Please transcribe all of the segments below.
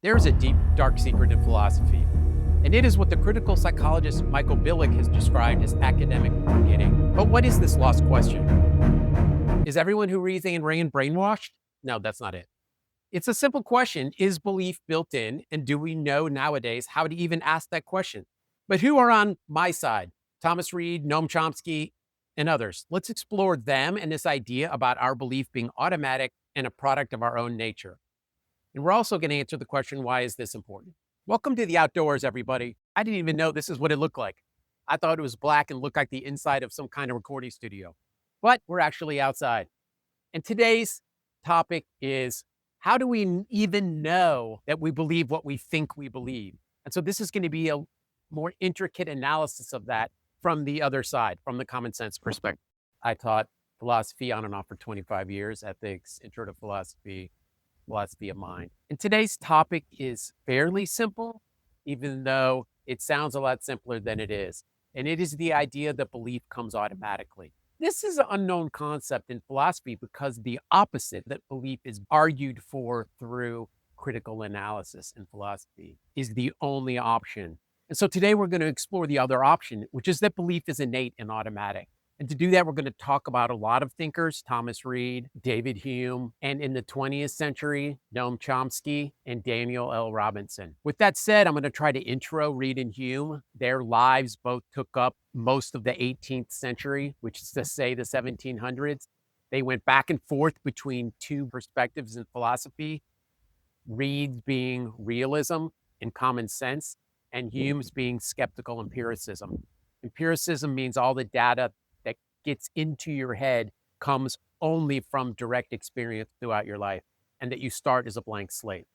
There is a deep, dark secret in philosophy, and it is what the critical psychologist Michael Billig has described as academic forgetting. But what is this lost question? Is everyone who reads Ayn Rand brainwashed? No, that's not it. It's a simple question. Is belief built in? And do we know nowadays how to even ask that question? But who are on my side? Thomas Reid, Noam Chomsky, and others. Let's explore them and this idea about our belief being automatic and a product of our own nature. And we're also going to answer the question, why is this important? Welcome to the outdoors, everybody. I didn't even know this is what it looked like. I thought it was black and looked like the inside of some kind of recording studio, but we're actually outside. And today's topic is, how do we even know that we believe what we think we believe? And so this is going to be a more intricate analysis of that from the other side, from the common sense perspective. I taught philosophy on and off for 25 years, ethics, intro to philosophy of mind. And today's topic is fairly simple, even though it sounds a lot simpler than it is. And it is the idea that belief comes automatically. This is an unknown concept in philosophy because the opposite, that belief is argued for through critical analysis in philosophy, is the only option. And so today we're going to explore the other option, which is that belief is innate and automatic. And to do that, we're going to talk about a lot of thinkers: Thomas Reid, David Hume, and in the 20th century, Noam Chomsky and Daniel L. Robinson. With that said, I'm going to try to intro Reid and Hume. Their lives both took up most of the 18th century, which is to say the 1700s. They went back and forth between two perspectives in philosophy, Reid's being realism and common sense, and Hume's being skeptical empiricism. Empiricism means all the data that gets into your head comes only from direct experience throughout your life, and that you start as a blank slate.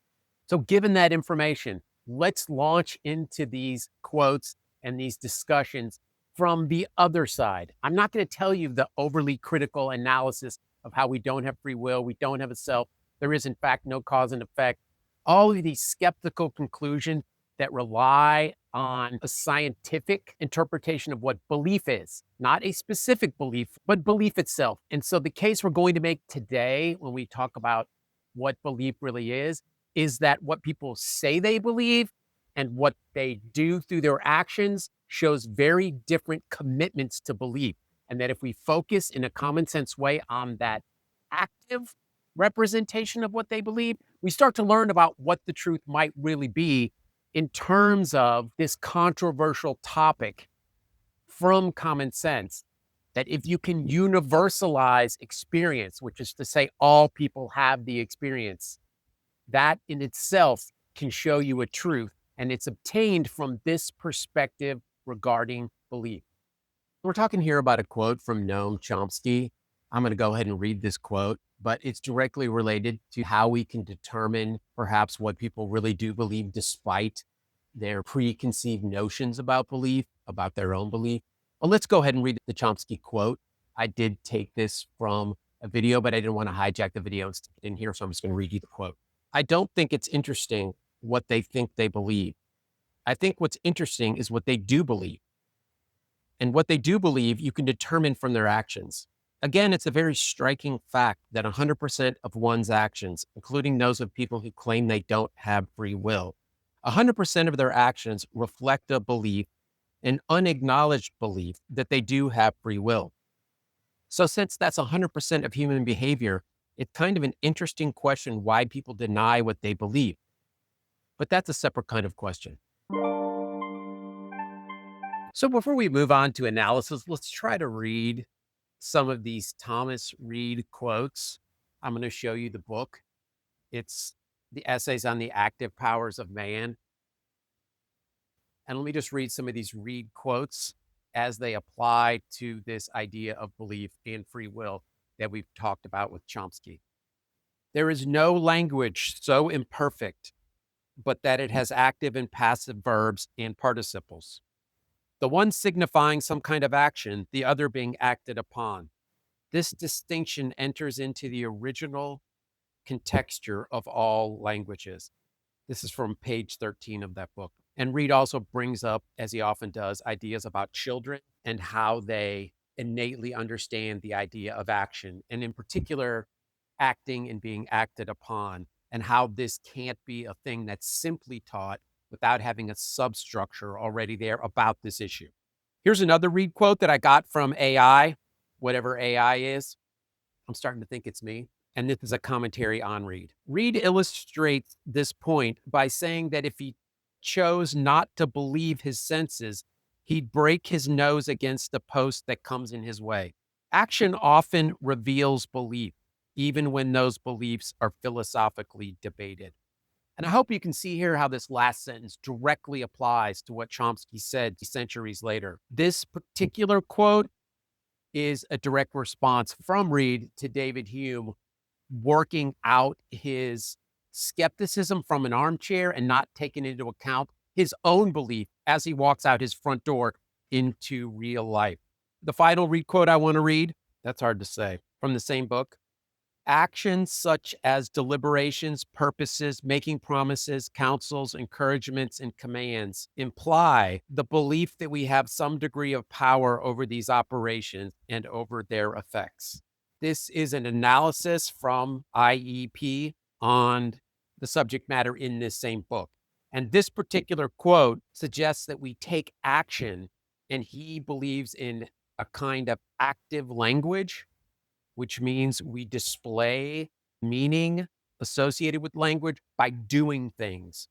So given that information, let's launch into these quotes and these discussions from the other side. I'm not going to tell you the overly critical analysis of how we don't have free will, we don't have a self, there is in fact no cause and effect. All of these skeptical conclusions that rely on a scientific interpretation of what belief is, not a specific belief, but belief itself. And so the case we're going to make today when we talk about what belief really is that what people say they believe and what they do through their actions shows very different commitments to belief. And that if we focus in a common sense way on that active representation of what they believe, we start to learn about what the truth might really be in terms of this controversial topic from common sense. That if you can universalize experience, which is to say all people have the experience, that in itself can show you a truth, and it's obtained from this perspective regarding belief. We're talking here about a quote from Noam Chomsky. I'm going to go ahead and read this quote, but it's directly related to how we can determine perhaps what people really do believe despite their preconceived notions about belief, about their own belief. Well, let's go ahead and read the Chomsky quote. I did take this from a video, but I didn't want to hijack the video and stick it in here, so I'm just going to read you the quote. I don't think it's interesting what they think they believe. I think what's interesting is what they do believe. And what they do believe, you can determine from their actions. Again, it's a very striking fact that 100% of one's actions, including those of people who claim they don't have free will, 100% of their actions reflect a belief, an unacknowledged belief that they do have free will. So since that's 100% of human behavior, it's kind of an interesting question why people deny what they believe. But that's a separate kind of question. So before we move on to analysis, let's try to read some of these Thomas Reid quotes. I'm going to show you the book. It's the Essays on the Active Powers of Man. And let me just read some of these Reid quotes as they apply to this idea of belief and free will that we've talked about with Chomsky. There is no language so imperfect, but that it has active and passive verbs and participles, the one signifying some kind of action, the other being acted upon. This distinction enters into the original contexture of all languages. This is from page 13 of that book. And Reid also brings up, as he often does, ideas about children and how they innately understand the idea of action, and in particular, acting and being acted upon and how this can't be a thing that's simply taught without having a substructure already there about this issue. Here's another Reid quote that I got from AI, whatever AI is. I'm starting to think it's me. And this is a commentary on Reid. Reid illustrates this point by saying that if he chose not to believe his senses, he'd break his nose against a post that comes in his way. Action often reveals belief, even when those beliefs are philosophically debated. And I hope you can see here how this last sentence directly applies to what Chomsky said centuries later. This particular quote is a direct response from Reid to David Hume working out his skepticism from an armchair and not taking into account his own belief as he walks out his front door into real life. The final Reid quote I want to read, that's hard to say, from the same book. Actions such as deliberations, purposes, making promises, counsels, encouragements, and commands imply the belief that we have some degree of power over these operations and over their effects. This is an analysis from IEP on the subject matter in this same book. And this particular quote suggests that we take action, and he believes in a kind of active language, which means we display meaning associated with language by doing things.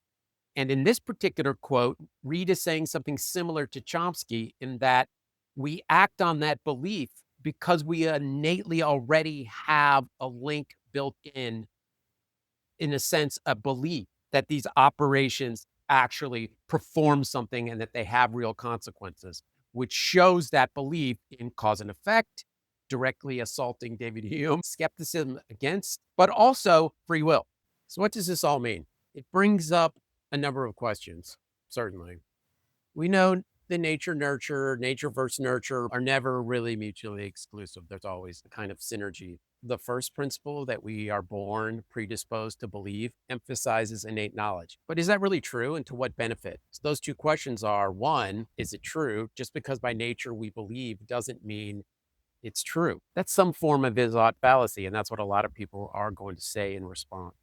And in this particular quote, Reid is saying something similar to Chomsky in that we act on that belief because we innately already have a link built in a sense, a belief that these operations actually perform something and that they have real consequences, which shows that belief in cause and effect, directly assaulting David Hume, skepticism against, but also free will. So what does this all mean? It brings up a number of questions, certainly. We know the nature versus nurture are never really mutually exclusive. There's always a kind of synergy. The first principle that we are born predisposed to believe emphasizes innate knowledge. But is that really true, and to what benefit? So those two questions are, one, is it true? Just because by nature we believe doesn't mean it's true. That's some form of is-ought fallacy, and that's what a lot of people are going to say in response.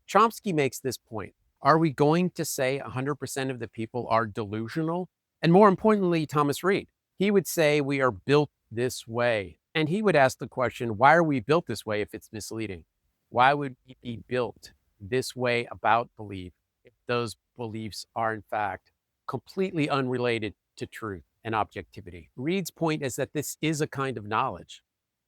Chomsky makes this point. Are we going to say 100% of the people are delusional? And more importantly, Thomas Reid, he would say we are built this way. And he would ask the question, why are we built this way if it's misleading? Why would we be built this way about belief if those beliefs are in fact completely unrelated to truth and objectivity? Reid's point is that this is a kind of knowledge.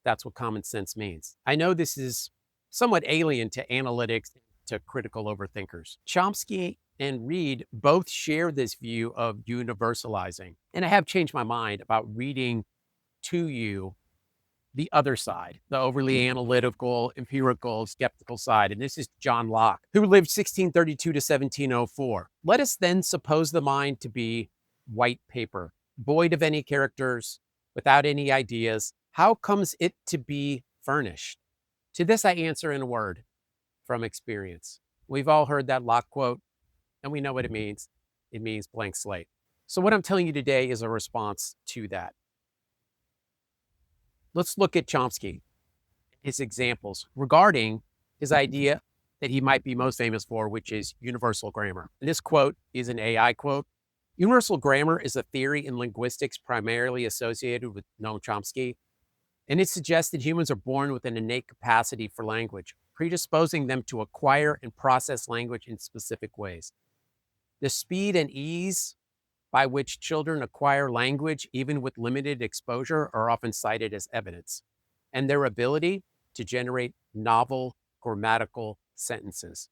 That's what common sense means. I know this is somewhat alien to analytics, to critical overthinkers. Chomsky and Reid both share this view of universalizing. And I have changed my mind about reading to you the other side, the overly analytical, empirical, skeptical side. And this is John Locke, who lived 1632 to 1704. Let us then suppose the mind to be white paper, void of any characters, without any ideas. How comes it to be furnished? To this I answer in a word, from experience. We've all heard that Locke quote, and we know what it means. It means blank slate. So what I'm telling you today is a response to that. Let's look at Chomsky, his examples regarding his idea that he might be most famous for, which is universal grammar. And this quote is an AI quote. Universal grammar is a theory in linguistics primarily associated with Noam Chomsky, and it suggests that humans are born with an innate capacity for language, predisposing them to acquire and process language in specific ways. The speed and ease by which children acquire language, even with limited exposure, are often cited as evidence, and their ability to generate novel grammatical sentences.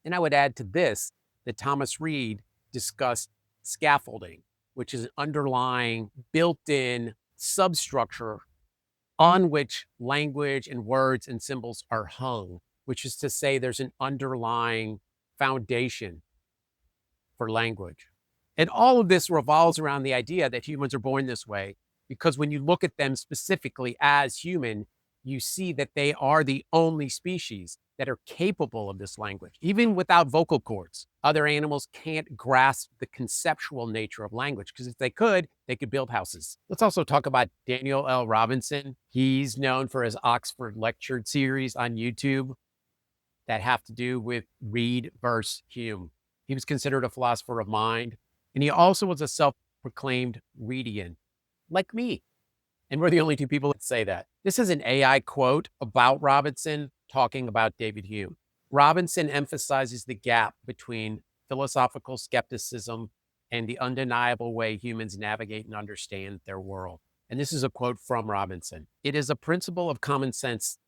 And I would add to this that Thomas Reid discussed scaffolding, which is an underlying built-in substructure on which language and words and symbols are hung, which is to say there's an underlying foundation for language. And all of this revolves around the idea that humans are born this way, because when you look at them specifically as human, you see that they are the only species that are capable of this language, even without vocal cords. Other animals can't grasp the conceptual nature of language, because if they could build houses. Let's also talk about Daniel L. Robinson. He's known for his Oxford Lecture series on YouTube. that have to do with Reid versus Hume. He was considered a philosopher of mind, and he also was a self-proclaimed Reidian, like me. And we're the only two people that say that. This is an AI quote about Robinson talking about David Hume. Robinson emphasizes the gap between philosophical skepticism and the undeniable way humans navigate and understand their world. And this is a quote from Robinson. It is a principle of common sense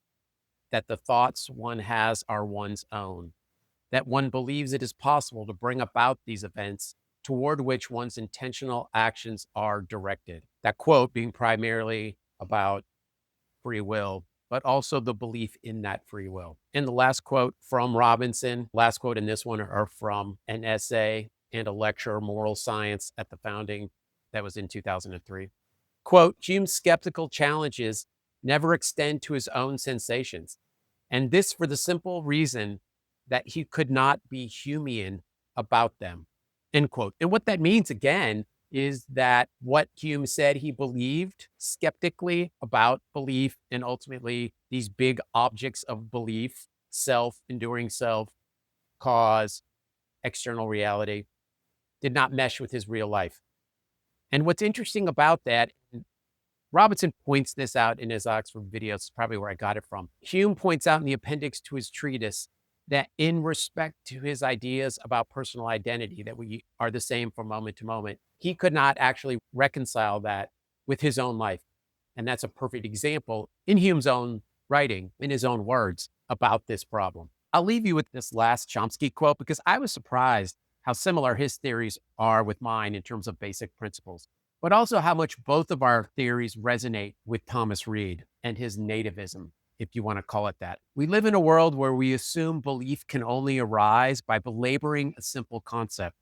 that the thoughts one has are one's own, that one believes it is possible to bring about these events toward which one's intentional actions are directed. That quote being primarily about free will, but also the belief in that free will. And the last quote from Robinson, last quote in this one are from an essay and a lecture, Moral Science at the Founding, that was in 2003. Quote, Hume's skeptical challenges never extend to his own sensations, and this for the simple reason that he could not be Humean about them, end quote. And what that means, again, is that what Hume said he believed skeptically about belief and ultimately these big objects of belief, self, enduring self, cause, external reality, did not mesh with his real life. And what's interesting about that, Robinson points this out in his Oxford videos, probably where I got it from. Hume points out in the appendix to his treatise that in respect to his ideas about personal identity, that we are the same from moment to moment, he could not actually reconcile that with his own life. And that's a perfect example in Hume's own writing, in his own words, about this problem. I'll leave you with this last Chomsky quote because I was surprised how similar his theories are with mine in terms of basic principles, but also how much both of our theories resonate with Thomas Reid and his nativism, if you want to call it that. We live in a world where we assume belief can only arise by belaboring a simple concept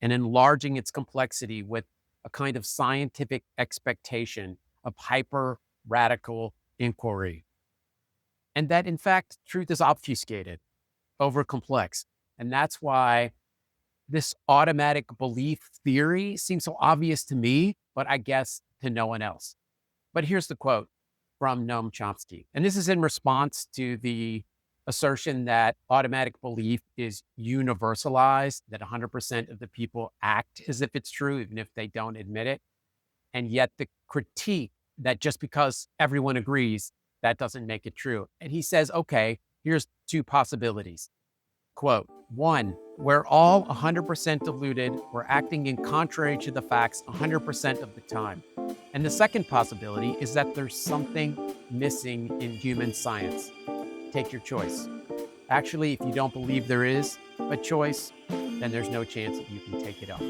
and enlarging its complexity with a kind of scientific expectation of hyper radical inquiry. And that, in fact, truth is obfuscated, over complex. And that's why this automatic belief theory seems so obvious to me, but I guess to no one else. But here's the quote from Noam Chomsky. And this is in response to the assertion that automatic belief is universalized, that 100% of the people act as if it's true, even if they don't admit it. And yet the critique that just because everyone agrees, that doesn't make it true. And he says, okay, here's two possibilities. Quote, one, we're all 100% deluded. We're acting in contrary to the facts 100% of the time. And the second possibility is that there's something missing in human science. Take your choice. Actually, if you don't believe there is a choice, then there's no chance that you can take it up.